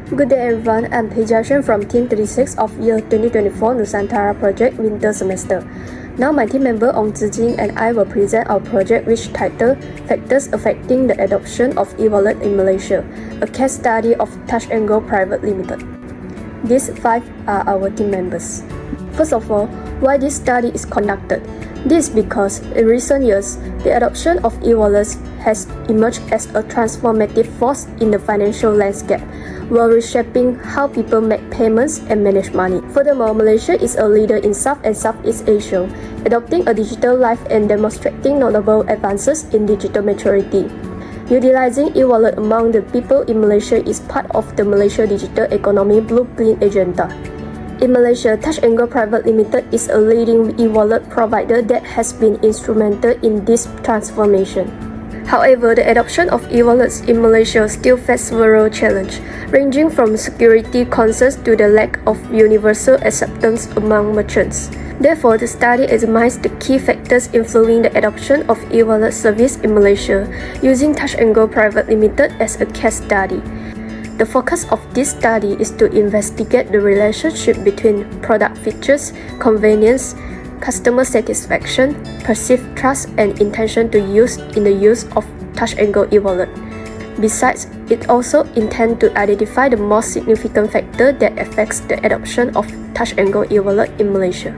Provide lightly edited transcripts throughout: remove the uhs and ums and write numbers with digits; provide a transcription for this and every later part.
Good day everyone, I'm Hijashan from Team 36 of Year 2024 Nusantara Project Winter Semester. Now my team member Ong Zijing and I will present our project which titled Factors Affecting the Adoption of E-Wallet in Malaysia, a case study of Touch and Go Private Limited. These 5 are our team members. First of all, why this study is conducted? This is because in recent years, the adoption of e-wallets has emerged as a transformative force in the financial landscape, while reshaping how people make payments and manage money. Furthermore, Malaysia is a leader in South and Southeast Asia, adopting a digital life and demonstrating notable advances in digital maturity. Utilizing e-wallet among the people in Malaysia is part of the Malaysia Digital Economy Blueprint agenda. In Malaysia, Touch and Go Private Limited is a leading e-wallet provider that has been instrumental in this transformation. However, the adoption of e-wallets in Malaysia still faces several challenges, ranging from security concerns to the lack of universal acceptance among merchants. Therefore, the study examines the key factors influencing the adoption of e-wallet service in Malaysia, using Touch and Go Private Limited as a case study. The focus of this study is to investigate the relationship between product features, convenience, customer satisfaction, perceived trust, and intention to use in the use of Touch and Go e-wallet. Besides, it also intends to identify the most significant factor that affects the adoption of Touch and Go e-wallet in Malaysia.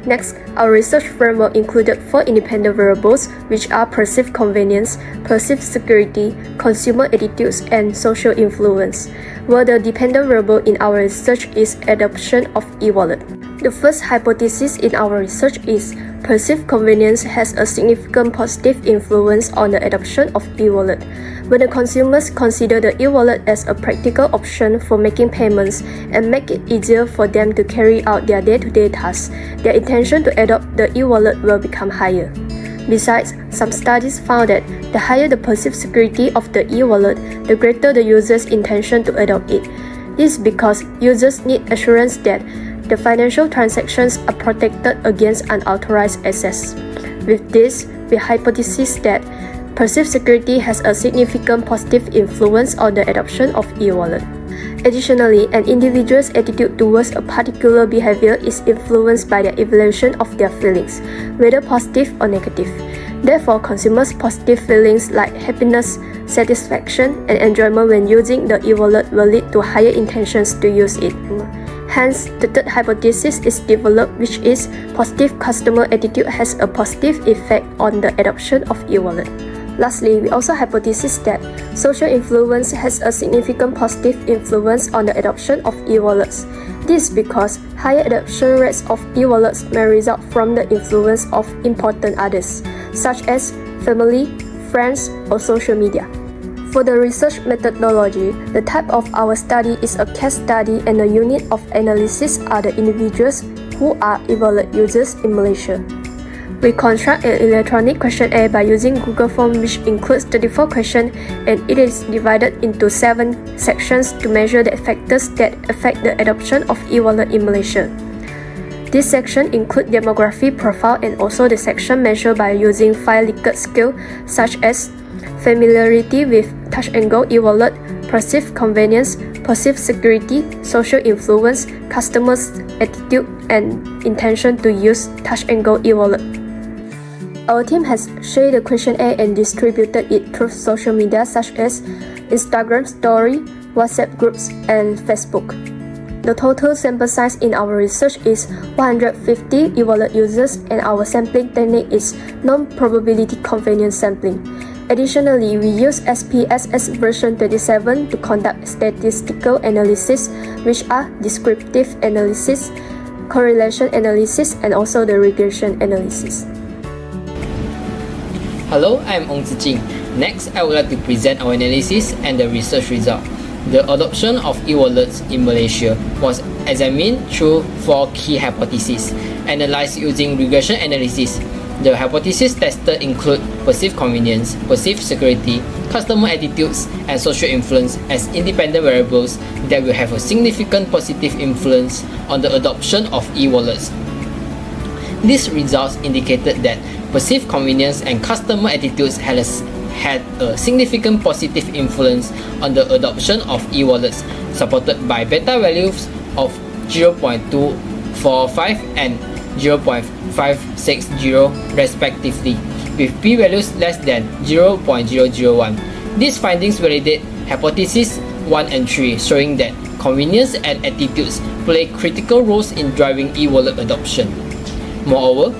Next, our research framework included 4 independent variables, which are perceived convenience, perceived security, consumer attitudes, and social influence, while the dependent variable in our research is adoption of e-wallet. The first hypothesis in our research is perceived convenience has a significant positive influence on the adoption of e-wallet. When the consumers consider the e-wallet as a practical option for making payments and make it easier for them to carry out their day-to-day tasks, their intention to adopt the e-wallet will become higher. Besides, some studies found that the higher the perceived security of the e-wallet, the greater the user's intention to adopt it. This is because users need assurance that the financial transactions are protected against unauthorized access. With this, we hypothesize that perceived security has a significant positive influence on the adoption of e-wallet. Additionally, an individual's attitude towards a particular behavior is influenced by the evaluation of their feelings, whether positive or negative. Therefore, consumers' positive feelings like happiness, satisfaction, and enjoyment when using the e-wallet will lead to higher intentions to use it. Hence, the third hypothesis is developed, which is positive customer attitude has a positive effect on the adoption of e-wallet. Lastly, we also hypothesize that social influence has a significant positive influence on the adoption of e-wallets. This is because higher adoption rates of e-wallets may result from the influence of important others, such as family, friends, or social media. For the research methodology, the type of our study is a case study and the unit of analysis are the individuals who are e-wallet users in Malaysia. We construct an electronic questionnaire by using Google Form, which includes 34 questions, and it is divided into 7 sections to measure the factors that affect the adoption of e-wallet in Malaysia. This section includes demography profile and also the section measured by using 5 Likert scale such as familiarity with Touch and Go e-wallet, perceived convenience, perceived security, social influence, customers' attitude, and intention to use Touch and Go e-wallet. Our team has shared the questionnaire and distributed it through social media such as Instagram story, WhatsApp groups, and Facebook. The total sample size in our research is 150 e-wallet users, and our sampling technique is non-probability convenience sampling. Additionally, we use SPSS version 27 to conduct statistical analysis, which are descriptive analysis, correlation analysis, and also the regression analysis. Hello, I'm Ong Zijing. Next, I would like to present our analysis and the research result. The adoption of e-wallets in Malaysia was examined through 4 key hypotheses, analyzed using regression analysis. The hypotheses tested include perceived convenience, perceived security, customer attitudes, and social influence as independent variables that will have a significant positive influence on the adoption of e-wallets. These results indicated that perceived convenience and customer attitudes had a significant positive influence on the adoption of e-wallets, supported by beta values of 0.245 and 0.560 respectively, with p-values less than 0.001. These findings validate hypotheses 1 and 3, showing that convenience and attitudes play critical roles in driving e-wallet adoption. Moreover,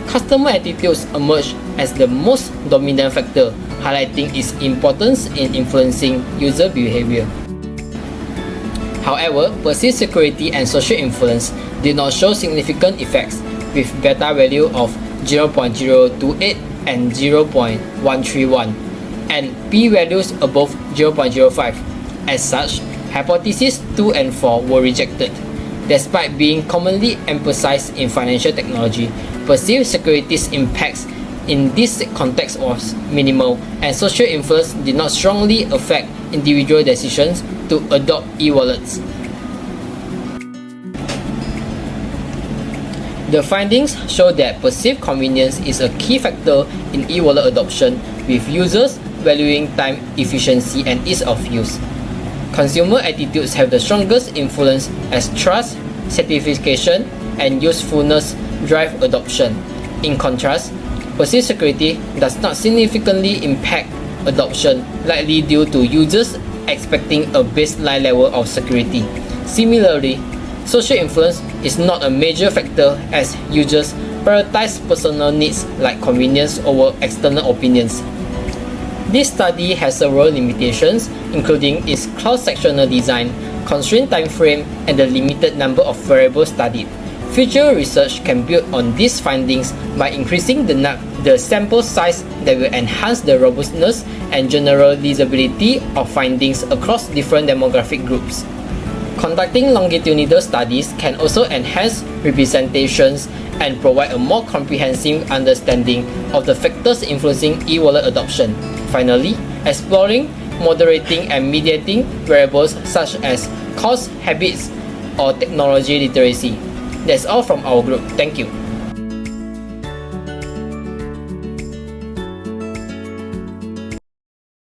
customer attitudes emerge as the most dominant factor, highlighting its importance in influencing user behavior. However, perceived security and social influence did not show significant effects, with beta value of 0.028 and 0.131, and p-values above 0.05. As such, hypotheses 2 and 4 were rejected. Despite being commonly emphasized in financial technology, perceived security's impacts in this context was minimal, and social influence did not strongly affect individual decisions to adopt e-wallets. The findings show that perceived convenience is a key factor in e-wallet adoption, with users valuing time efficiency and ease of use. Consumer attitudes have the strongest influence as trust, certification, and usefulness drive adoption. In contrast, perceived security does not significantly impact adoption, likely due to users expecting a baseline level of security. Similarly, social influence is not a major factor as users prioritize personal needs like convenience over external opinions. This study has several limitations, including its cross-sectional design, constrained time frame, and the limited number of variables studied. Future research can build on these findings by increasing the sample size that will enhance the robustness and generalizability of findings across different demographic groups. Conducting longitudinal studies can also enhance representations and provide a more comprehensive understanding of the factors influencing e-wallet adoption. Finally, exploring, moderating, and mediating variables such as cost, habits, or technology literacy. That's all from our group. Thank you.